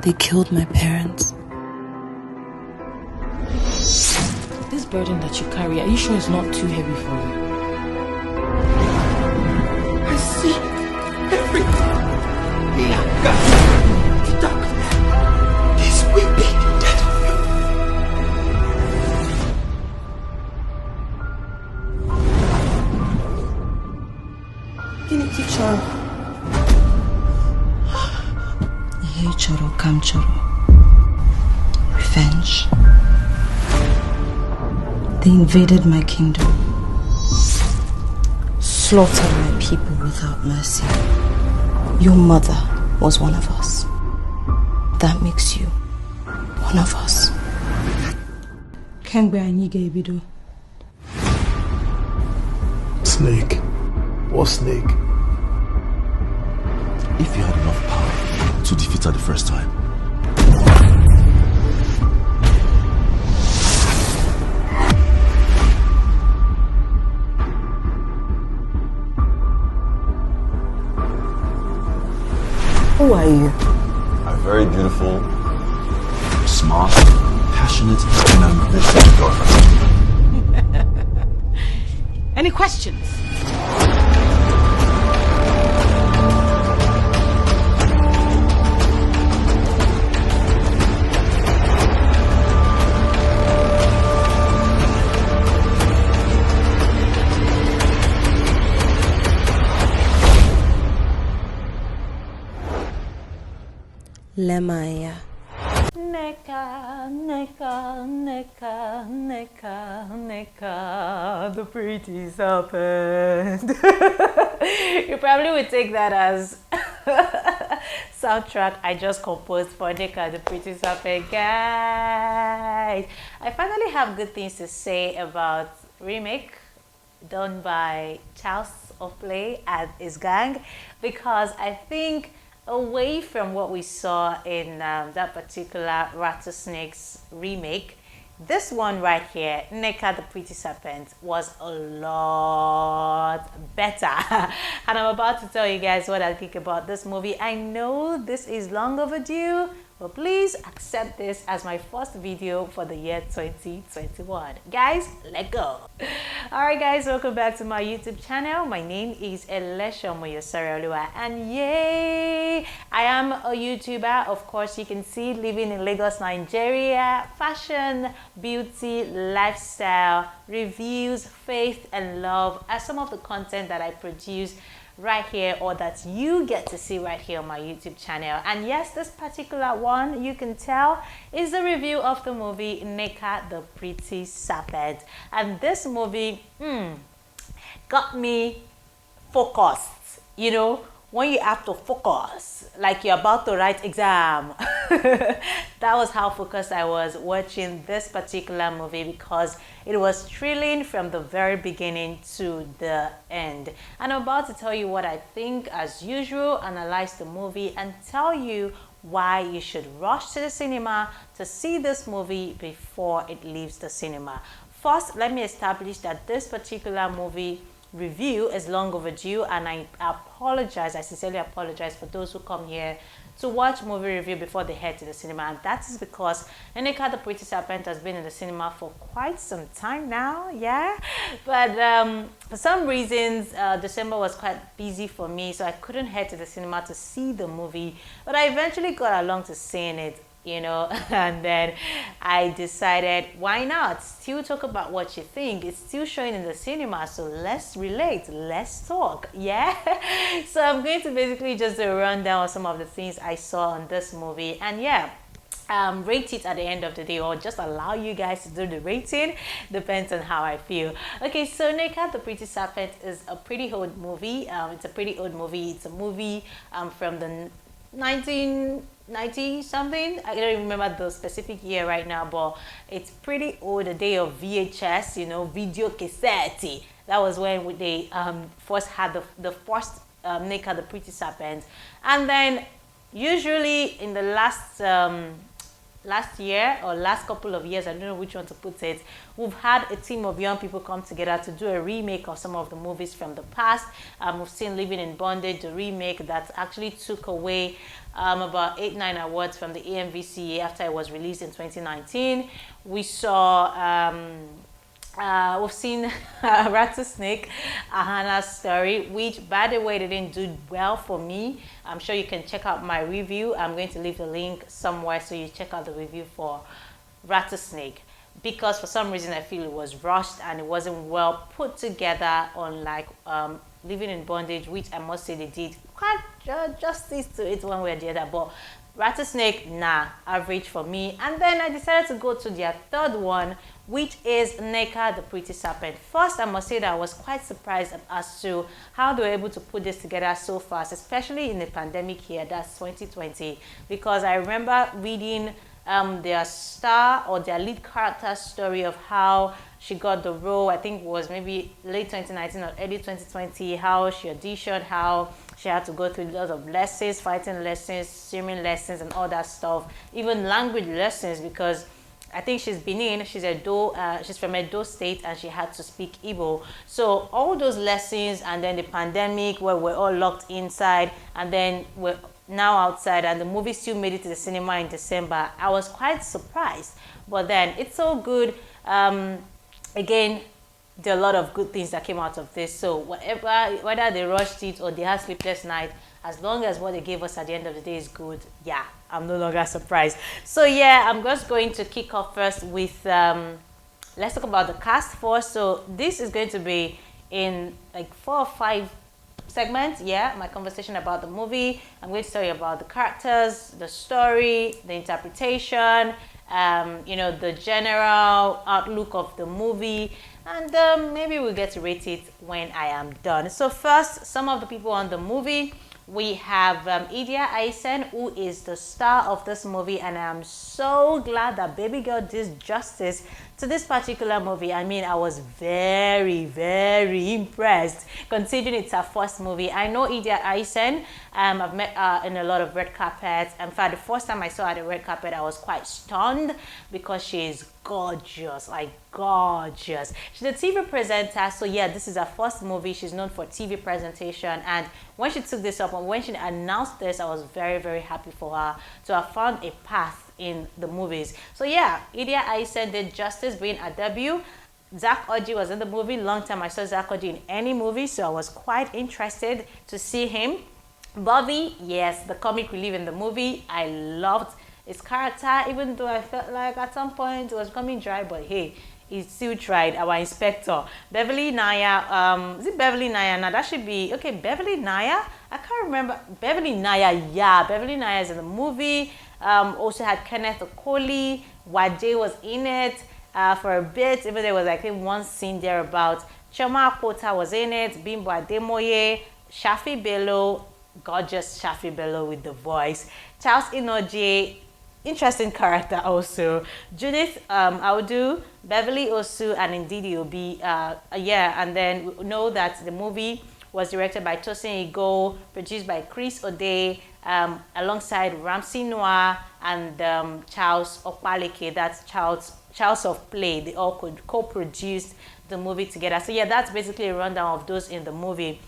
They killed my parents. This burden that you carry, are you sure it's not too heavy for you? I see everything. Nneka, the darkness is weeping the death of you. Gini ki chọrọ? Ihe chọrọ ka m chọrọ. Revenge. They invaded my kingdom. Slaughtered my people without mercy. Your mother was one of us. That makes you one of us. Kemgbe anyị ga-ebido. Snake. What snake? If you had enough power to defeat her the first time, Who are you? I'm very beautiful, smart, passionate, and ambitious girlfriend. Any questions? Lemaya. Nneka, Nneka, Nneka, Nneka, Nneka, the pretty serpent. You probably would take that as soundtrack I just composed for Nneka, the pretty serpent. Guys, I finally have good things to say about remake done by Charles of Play and his gang, because I think away from what we saw in that particular Rattlesnakes remake, this one right here, Nneka the Pretty Serpent, was a lot better. And I'm about to tell you guys what I think about this movie. I know this is long overdue, but please accept this as my first video for the year 2021. Guys, let's go. Alright guys, welcome back to my YouTube channel. My name is Elesha Moyosariolua, and yay! I am a YouTuber, of course you can see, living in Lagos, Nigeria. Fashion, beauty, lifestyle, reviews, faith and love are some of the content that I produce right here, or that you get to see right here on my YouTube channel. And yes, this particular one, you can tell, is a review of the movie Nneka the Pretty Serpent. And this movie got me focused. You know, when you have to focus like you're about to write exam. That was how focused I was watching this particular movie, because it was thrilling from the very beginning to the end. And I'm about to tell you what I think, as usual, analyze the movie and tell you why you should rush to the cinema to see this movie before it leaves the cinema. First, let me establish that this particular movie review is long overdue, and I apologize, I sincerely apologize for those who come here to watch movie review before they head to the cinema. And that is because Nneka the Pretty Serpent has been in the cinema for quite some time now, yeah. But for some reasons, December was quite busy for me, so I couldn't head to the cinema to see the movie. But I eventually got along to seeing it, you know, and then I decided, why not still talk about what you think? It's still showing in the cinema, so let's relate, let's talk, yeah. So I'm going to basically just run down some of the things I saw on this movie, and yeah, rate it at the end of the day, or just allow you guys to do the rating, depends on how I feel. Okay, so Nneka the Pretty Serpent is a pretty old movie. It's a pretty old movie. It's a movie from the 1990 something. I don't remember the specific year right now, but it's pretty old. The day of VHS, you know, video cassette. That was when they first had the first Nneka the Pretty Serpent. And then usually in the last last year or last couple of years, I don't know which one to put it, we've had a team of young people come together to do a remake of some of the movies from the past. We've seen Living in Bondage, the remake that actually took away about 8-9 awards from the AMVCA after it was released in 2019. We saw we've seen Rattlesnake, Ahana's Story, which, by the way, they didn't do well for me. I'm sure you can check out my review. I'm going to leave the link somewhere so you check out the review for Rattlesnake. Because for some reason I feel it was rushed and it wasn't well put together, unlike Living in Bondage, which I must say they did quite justice to it one way or the other. But Rattlesnake, nah, average for me. And then I decided to go to their third one, which is Nneka, the Pretty Serpent. First, I must say that I was quite surprised as to how they were able to put this together so fast, especially in the pandemic year, that's 2020, because I remember reading their star or their lead character's story of how she got the role. I think it was maybe late 2019 or early 2020, how she auditioned, how she had to go through lots of lessons, fighting lessons, swimming lessons, and all that stuff, even language lessons, because I think she's Benin, she's from Edo State, and she had to speak Igbo. So all those lessons, and then the pandemic where we're all locked inside, and then we're now outside, and the movie still made it to the cinema in December. I was quite surprised, but then it's so good. Again, there are a lot of good things that came out of this. So whether they rushed it or they had sleepless night, as long as what they gave us at the end of the day is good, yeah, I'm no longer surprised. So yeah, I'm just going to kick off first with, let's talk about the cast first. So this is going to be in like 4 or 5 segments. Yeah, my conversation about the movie. I'm going to tell you about the characters, the story, the interpretation, you know, the general outlook of the movie, and maybe we'll get to rate it when I am done. So first, some of the people on the movie. We have Idia Aisen, who is the star of this movie, and I'm so glad that baby girl did justice to this particular movie. I mean, I was very, very impressed considering it's her first movie. I know Idia Aisen. I've met her in a lot of red carpets. In fact, the first time I saw her at the red carpet, I was quite stunned because she is gorgeous, like gorgeous. She's a TV presenter, so yeah, this is her first movie. She's known for TV presentation, and when she took this up and when she announced this, I was very, very happy for her to have found a path in the movies. So yeah, Idia Aisen did justice being a debut. Zack was in the movie. Long time I saw Zack in any movie, so I was quite interested to see him. Bovi, yes, the comic relief in the movie. I loved his character, even though I felt like at some point it was coming dry, but hey, he still tried. Our inspector, Beverly Naya, is it Beverly Naya? Now that should be, okay, Beverly Naya? I can't remember. Beverly Naya, yeah, Beverly Naya is in the movie. Also had Kenneth Okoli, Wade was in it for a bit, even there was I think one scene there about Choma Akpota was in it, Bimbo Ademoye, Shafi Bello, gorgeous Shafi Bello with the voice, Charles Inoje, interesting character also, Judith Audu, Beverly Osu, and Ndidi Obi. Yeah, and then we know that the movie was directed by Tosin Igo, produced by Chris Ode, alongside Ramsey Noah and Charles Okpaleke. That's Charles of Play. They all co-produced the movie together. So yeah, that's basically a rundown of those in the movie.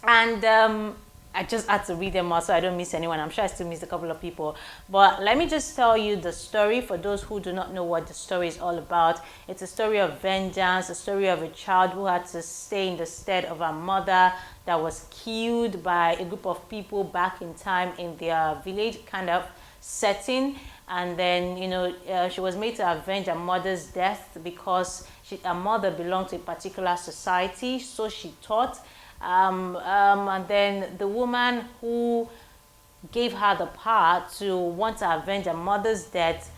And I just had to read them out so I don't miss anyone. I'm sure I still missed a couple of people. But let me just tell you the story for those who do not know what the story is all about. It's a story of vengeance, a story of a child who had to stay in the stead of her mother that was killed by a group of people back in time in their village kind of setting. And then, you know, she was made to avenge her mother's death because her mother belonged to a particular society, so she thought. And then the woman who gave her the power to want to avenge her mother's death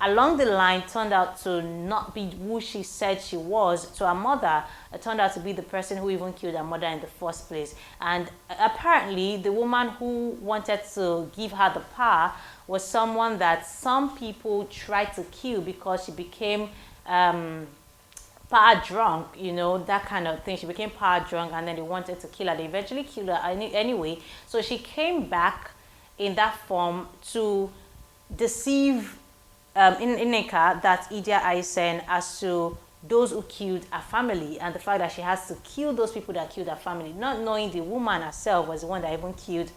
along the line turned out to not be who she said she was to her mother. It turned out to be the person who even killed her mother in the first place. And apparently the woman who wanted to give her the power was someone that some people tried to kill because she became power drunk, you know, that kind of thing. She became power drunk and then they wanted to kill her. They eventually killed her anyway. So she came back in that form to deceive in Nneka that Idia Aisen as to those who killed her family, and the fact that she has to kill those people that killed her family, not knowing the woman herself was the one that even killed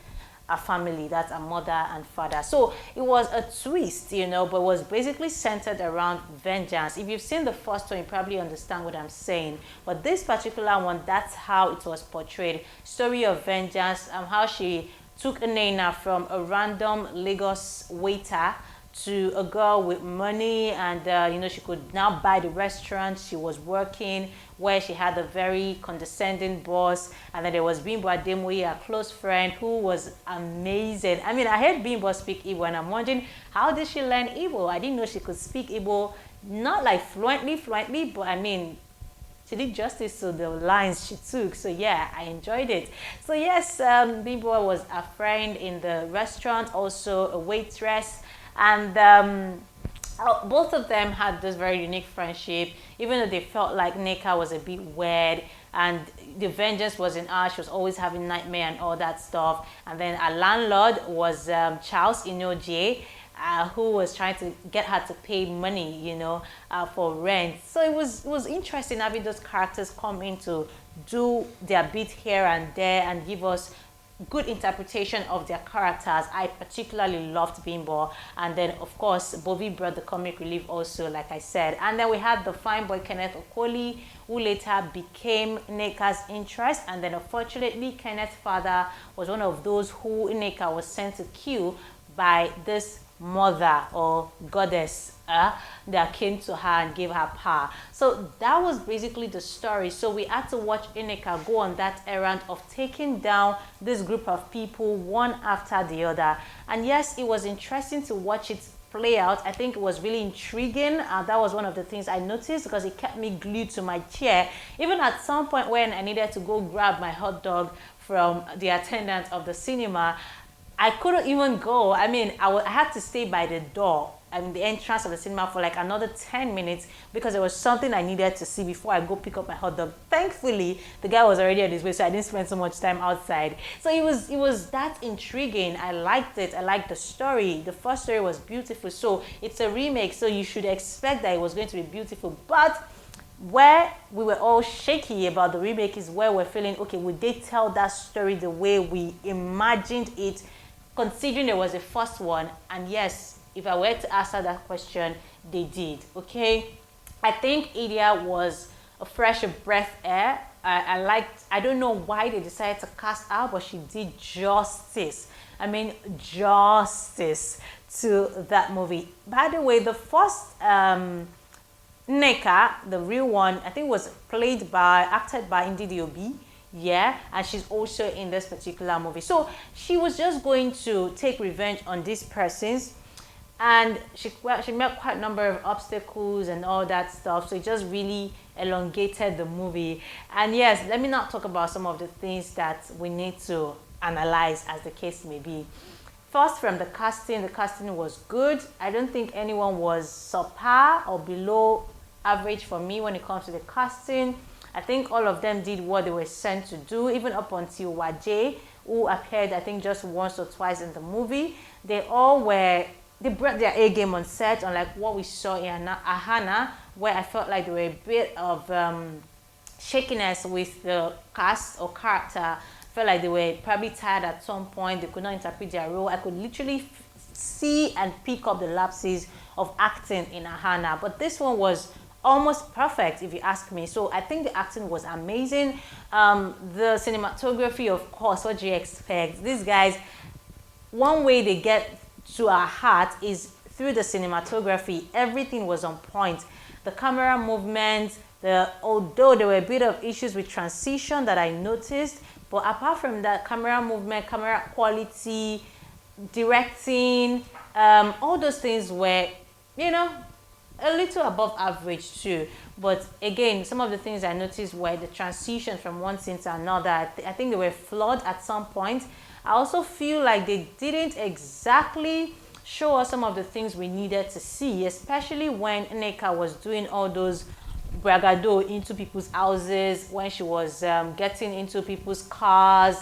her family, that's her mother and father. So it was a twist, you know, but was basically centered around vengeance. If you've seen the first one, you probably understand what I'm saying. But this particular one, that's how it was portrayed. Story of vengeance, how she took Nneka from a random Lagos waiter to a girl with money, and you know, she could now buy the restaurant she was working, where she had a very condescending boss. And then there was Bimbo Ademoye, a close friend, who was amazing. I mean, I heard Bimbo speak Igbo, and I'm wondering, how did she learn Igbo? I didn't know she could speak Igbo, not like fluently, but I mean, she did justice to the lines she took. So yeah, I enjoyed it. So yes, Bimbo was a friend in the restaurant, also a waitress. And both of them had this very unique friendship, even though they felt like Nneka was a bit weird and the vengeance was in her. She was always having nightmare and all that stuff. And then our landlord was Charles Inoje, who was trying to get her to pay money, you know, for rent. So it was interesting having those characters come in to do their bit here and there and give us good interpretation of their characters. I particularly loved Bimbo, and then of course Bovi brought the comic relief also, like I said. And then we had the fine boy Kenneth Okoli, who later became Nneka's interest, and then unfortunately Kenneth's father was one of those who Nneka was sent to kill by this mother or goddess that came to her and gave her power. So that was basically the story. So we had to watch Nneka go on that errand of taking down this group of people one after the other. And yes, it was interesting to watch it play out. I think it was really intriguing. That was one of the things I noticed, because it kept me glued to my chair. Even at some point when I needed to go grab my hot dog from the attendant of the cinema, I couldn't even go. I mean, I had to stay by the door, I mean, the entrance of the cinema, for like another 10 minutes because there was something I needed to see before I go pick up my hot dog. Thankfully, the guy was already on his way, so I didn't spend so much time outside. So it was that intriguing. I liked it. I liked the story. The first story was beautiful. So it's a remake, so you should expect that it was going to be beautiful. But where we were all shaky about the remake is where we're feeling, okay, would they tell that story the way we imagined it, considering there was a first one? And yes, if I were to answer that question, they did. Okay, I think Idia was a fresh breath air. I don't know why they decided to cast her, but she did justice. I mean, justice to that movie. By the way, the first Nneka, the real one, I think was acted by Ndidi. Yeah, and she's also in this particular movie. So she was just going to take revenge on these persons, and she met quite a number of obstacles and all that stuff. So it just really elongated the movie. And yes, let me not talk about some of the things that we need to analyze, as the case may be. First, from the casting was good. I don't think anyone was subpar or below average for me when it comes to the casting. I think all of them did what they were sent to do, even up until Waje, who appeared, I think, just once or twice in the movie. They brought their A game on set, unlike what we saw in Ahana, where I felt like there were a bit of shakiness with the cast or character. I felt like they were probably tired at some point. They could not interpret their role. I could literally see and pick up the lapses of acting in Ahana. But this one was almost perfect, if you ask me. So I think the acting was amazing. The cinematography, of course, what do you expect? These guys, one way they get to our heart is through the cinematography. Everything was on point. The camera movement, although there were a bit of issues with transition that I noticed, but apart from that, camera movement, camera quality, directing, all those things were, you know, a little above average too. But again, some of the things I noticed were the transition from one scene to another. I think they were flawed at some point. I also feel like they didn't exactly show us some of the things we needed to see, especially when Nneka was doing all those bragado into people's houses, when she was getting into people's cars.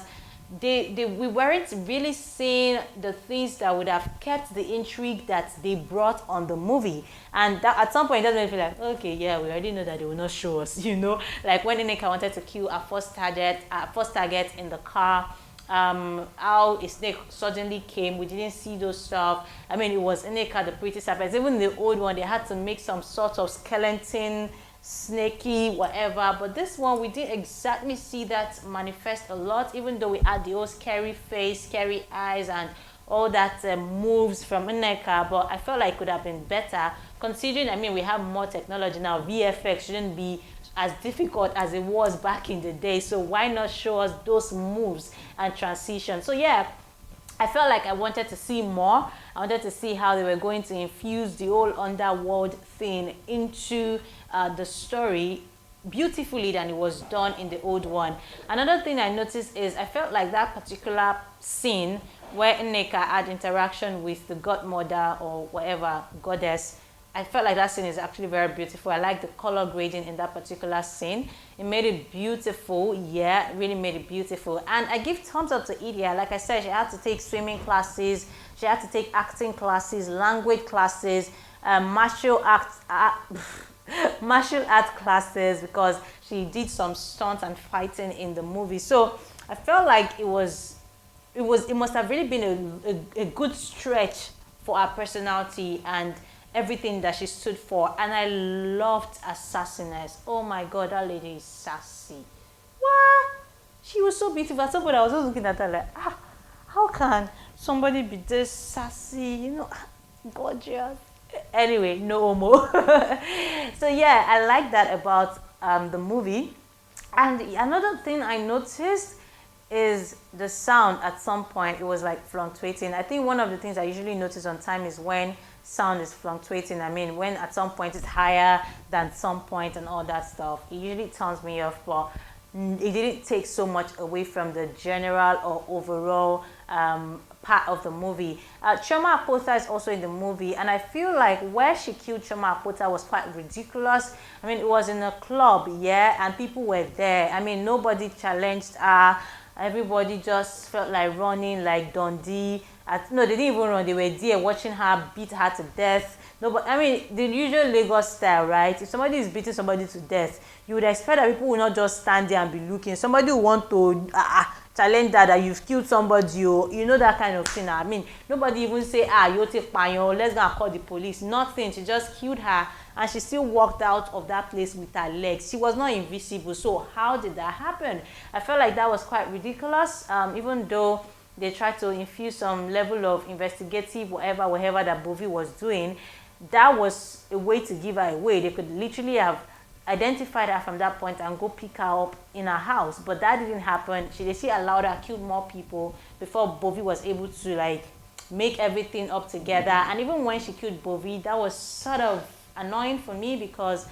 we weren't really seeing the things that would have kept the intrigue that they brought on the movie. And that at some point it doesn't feel like, okay, yeah, we already know that they will not show us, you know, like when Nneka wanted to kill our first target in the car. How a snake suddenly came, we didn't see those stuff. I mean, it was Nneka, the pretty serpent. Even the old one, they had to make some sort of skeleton, snaky, whatever. But this one, we didn't exactly see that manifest a lot, even though we had the old scary face, scary eyes, and all that moves from Nneka. But I felt like it could have been better, considering, I mean, we have more technology now. VFX shouldn't be as difficult as it was back in the day, so why not show us those moves and transitions? So yeah, I felt like I wanted to see more. I wanted to see how they were going to infuse the whole underworld thing into the story beautifully than it was done in the old one. Another thing I noticed is I felt like that particular scene where Nneka had interaction with the godmother or whatever goddess, I felt like that scene is actually very beautiful. I like the color grading in that particular scene. It made it beautiful. Yeah, it really made it beautiful. And I give thumbs up to Idia. Like I said, she had to take swimming classes. She had to take acting classes, language classes, martial art classes, because she did some stunts and fighting in the movie. So I felt like it must have really been a good stretch for her personality and everything that she stood for. And I loved her sassiness. Oh my god, that lady is sassy. What? She was so beautiful. At some point I was just looking at her like, how can somebody be this sassy, you know, gorgeous? Anyway, no more. So yeah, I like that about the movie. And another thing I noticed is the sound. At some point it was like fluctuating. I think one of the things I usually notice on time is when sound is fluctuating. I mean, when at some point it's higher than some point and all that stuff, it usually turns me off. But it didn't take so much away from the general or overall part of the movie. Chioma Apota is also in the movie, and I feel like where she killed Chioma Apota was quite ridiculous. I mean, it was in a club, yeah, and people were there. I mean, nobody challenged her. Everybody just felt like running like Dundee. No, they didn't even run. They were there watching her beat her to death. No, but I mean, the usual Lagos style, right? If somebody is beating somebody to death, you would expect that people will not just stand there and be looking. Somebody will want to challenge that you've killed somebody, you know, that kind of thing. I mean, nobody even say, you take panyo, let's go and call the police. Nothing. She just killed her, and she still walked out of that place with her legs. She was not invisible. So how did that happen? I felt like that was quite ridiculous, even though they tried to infuse some level of investigative whatever that Bovi was doing. That was a way to give her away. They could literally have identified her from that point and go pick her up in her house, but that didn't happen. She allowed her, killed more people before Bovi was able to like make everything up together. And even when she killed Bovi, that was sort of annoying for me, because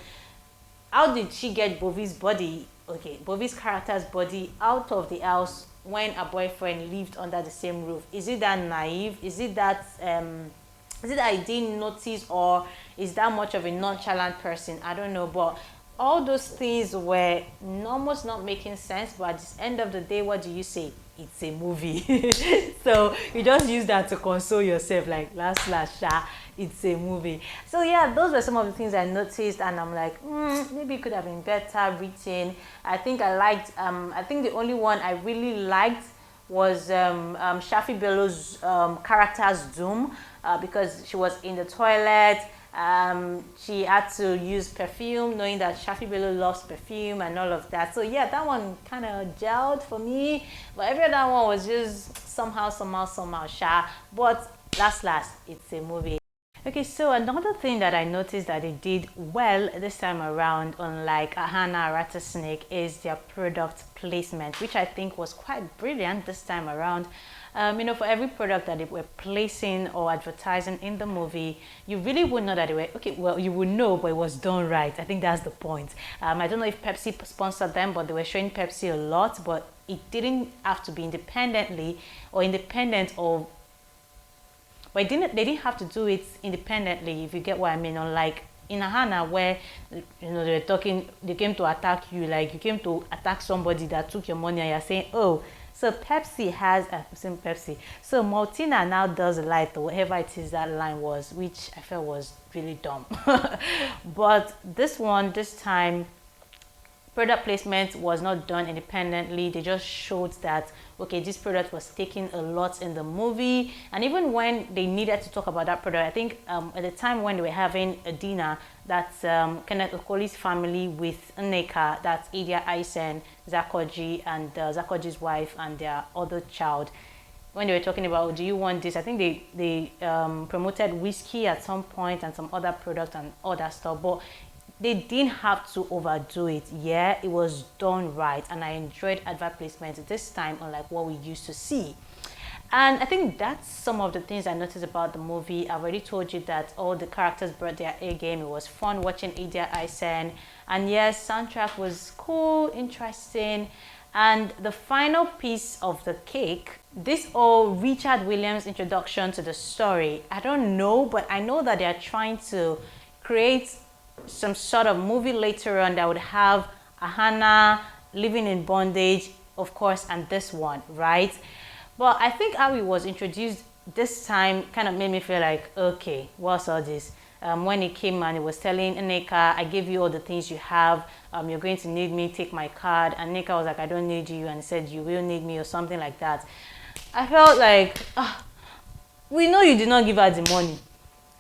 how did she get Bovi's body, Bovi's character's body out of the house when her boyfriend lived under the same roof? Is it that naive? Is it that I didn't notice, or is that much of a nonchalant person? I don't know, but all those things were almost not making sense. But at the end of the day, what do you say? It's a movie. So you just use that to console yourself, like last it's a movie. So yeah, those were some of the things I noticed, and I'm like, maybe it could have been better written. I think the only one I really liked was Shafi Bello's character's Doom, because she was in the toilet. She had to use perfume, knowing that Shafi Bello loves perfume and all of that. So yeah, that one kind of gelled for me, but every other one was just somehow sha. But last, it's a movie. Okay, so another thing that I noticed that they did well this time around, unlike Ahana Rattlesnake, is their product placement, which I think was quite brilliant this time around. You know, for every product that they were placing or advertising in the movie, you really would know that they were, you would know, but it was done right. I think that's the point. I don't know if Pepsi sponsored them, but they were showing Pepsi a lot, but it didn't have to be independently or independent of, but they didn't have to do it independently, if you get what I mean. Unlike in Ahana, where, you know, they came to attack you, like you came to attack somebody that took your money, and you're saying, oh, So Pepsi has Pepsi. So Maltina now does light or whatever it is that line was, which I felt was really dumb. But this time, product placement was not done independently. They just showed that, okay, this product was taking a lot in the movie. And even when they needed to talk about that product, I think at the time when they were having a dinner, that's Kenneth Okoli's family with Nneka, that's Idia, Aisen, Zack, Orji, and Zack, Orji's wife and their other child. When they were talking about, do you want this? I think they promoted whiskey at some point and some other products and all that stuff. But they didn't have to overdo it. Yeah, it was done right, and I enjoyed advert placement this time, unlike what we used to see. And I think that's some of the things I noticed about the movie. I've already told you that all the characters brought their A game. It was fun watching Idia, Aisen, and yes, soundtrack was cool, interesting. And the final piece of the cake, this old Richard Williams introduction to the story, I don't know, but I know that they are trying to create some sort of movie later on that would have Ahana living in bondage, of course, and this one, right? But I think how it was introduced this time kind of made me feel like, okay, what's all this? When he came and he was telling Nneka, I give you all the things you have, you're going to need me, take my card. And Nneka was like, I don't need you, and he said, you will need me, or something like that. I felt like, we know you did not give her the money.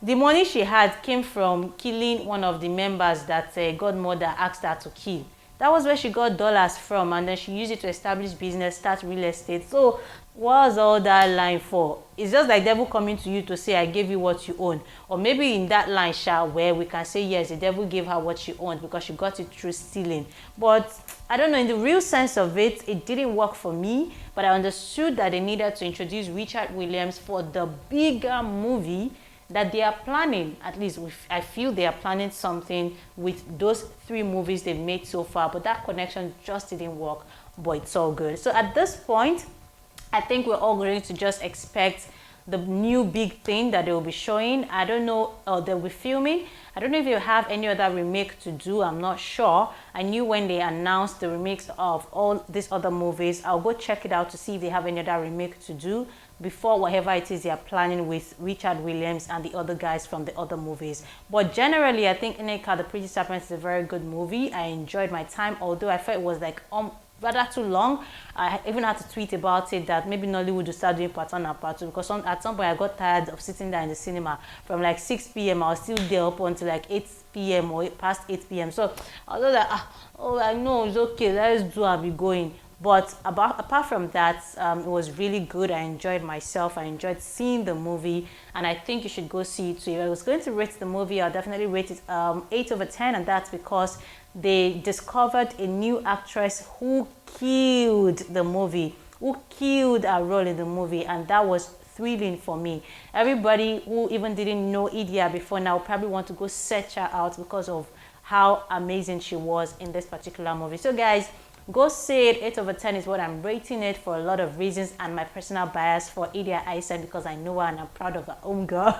The money she had came from killing one of the members that godmother asked her to kill. That was where she got dollars from, and then she used it to establish business, start real estate. So what was all that line for? It's just like devil coming to you to say, I gave you what you own. Or maybe in that line, where we can say, yes, the devil gave her what she owned because she got it through stealing. But I don't know, in the real sense of it, it didn't work for me. But I understood that they needed to introduce Richard Williams for the bigger movie that they are planning. At least I feel they are planning something with those 3 movies they've made so far, but that connection just didn't work. But it's all good. So at this point, I think we're all going to just expect the new big thing that they will be showing. I don't know, they'll be filming. I don't know if you have any other remake to do. I'm not sure. I knew when they announced the remakes of all these other movies, I'll go check it out to see if they have any other remake to do before whatever it is they are planning with Richard Williams and the other guys from the other movies. But generally, I think Nneka, The Pretty Serpent is a very good movie. I enjoyed my time, although I felt it was like rather too long. I even had to tweet about it that maybe Nollywood will start doing part 1 and part 2, because at some point I got tired of sitting there in the cinema from like 6 p.m. I was still there up until like 8 p.m. or past 8 p.m. So I was like, I know it's okay, let's do, I'll be going. But apart from that, it was really good. I enjoyed myself. I enjoyed seeing the movie, and I think you should go see it too. If I was going to rate the movie, I'll definitely rate it 8 over 10, and that's because they discovered a new actress who killed the movie, who killed her role in the movie, and that was thrilling for me. Everybody who even didn't know Idia before now probably want to go search her out because of how amazing she was in this particular movie. So guys, go see it. 8 over 10 is what I'm rating it for a lot of reasons, and my personal bias for Idia Aisen because I know her and I'm proud of her own girl.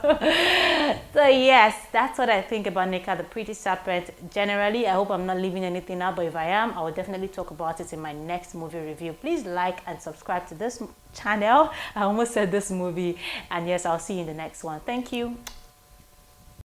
So yes, that's what I think about Nneka, The Pretty Serpent. Generally, I hope I'm not leaving anything out, but if I am, I will definitely talk about it in my next movie review. Please like and subscribe to this channel. I almost said this movie, and yes, I'll see you in the next one. Thank you.